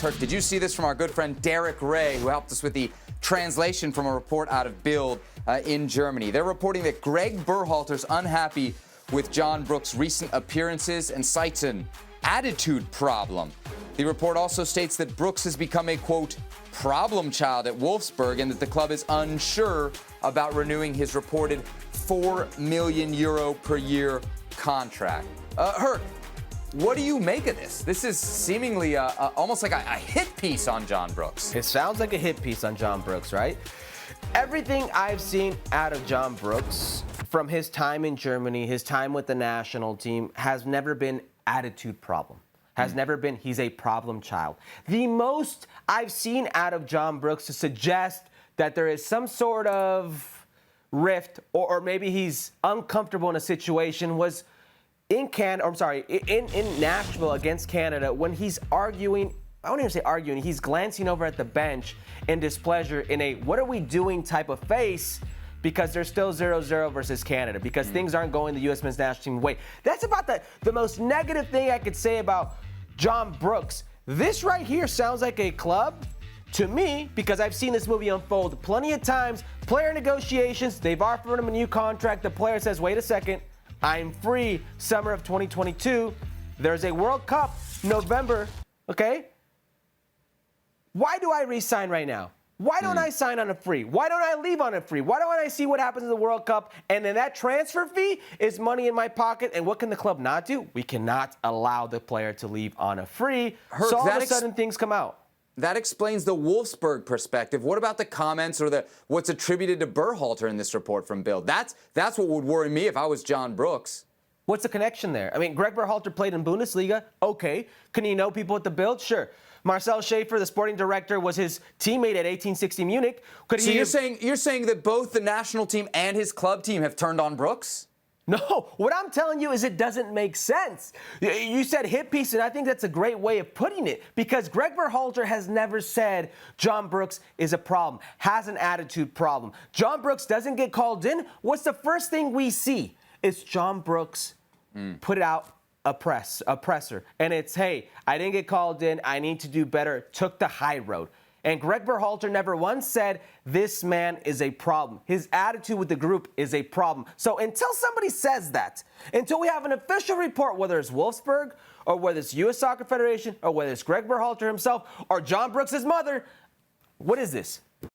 Herc, did you see this from our good friend Derek Ray, who helped us with the translation from a report out of Bild in Germany? They're reporting that Gregg Berhalter's unhappy with John Brooks' recent appearances and cites an attitude problem. The report also states that Brooks has become a, quote, problem child at Wolfsburg and that the club is unsure about renewing his reported €4 million per year contract. Herc, what do you make of this? This is seemingly almost like a hit piece on John Brooks. It sounds like a hit piece on John Brooks, right? Everything I've seen out of John Brooks from his time in Germany, his time with the national team, has never been attitude problem. Has never been he's a problem child. The most I've seen out of John Brooks to suggest that there is some sort of rift or maybe he's uncomfortable in a situation was in Nashville against Canada when he's arguing. I don't even say arguing. He's glancing over at the bench in displeasure in a what are we doing type of face because they're still 0-0 versus Canada because things aren't going the U.S. men's national team way. That's about the most negative thing I could say about John Brooks. This right here sounds like a club to me because I've seen this movie unfold plenty of times. Player negotiations, they've offered him a new contract. The player says, wait a second, I'm free summer of 2022. There's a World Cup, November, okay? Why do I re-sign right now? Why don't I sign on a free? Why don't I leave on a free? Why don't I see what happens in the World Cup? And then that transfer fee is money in my pocket. And what can the club not do? We cannot allow the player to leave on a free. Herc, so all of a sudden things come out. That explains the Wolfsburg perspective. What about the comments or what's attributed to Berhalter in this report from Bild? That's what would worry me if I was John Brooks. What's the connection there? I mean, Gregg Berhalter played in Bundesliga. Okay. Can you know people at the Bild? Sure. Marcel Schaefer, the sporting director, was his teammate at 1860 Munich. So you're saying that both the national team and his club team have turned on Brooks? No, what I'm telling you is it doesn't make sense. You said hit piece, and I think that's a great way of putting it because Gregg Berhalter has never said John Brooks is a problem, has an attitude problem. John Brooks doesn't get called in. What's the first thing we see? It's John Brooks put it out a presser. And it's, hey, I didn't get called in. I need to do better. Took the high road. And Gregg Berhalter never once said, this man is a problem. His attitude with the group is a problem. So until somebody says that, until we have an official report, whether it's Wolfsburg or whether it's U.S. Soccer Federation or whether it's Gregg Berhalter himself or John Brooks' mother, what is this?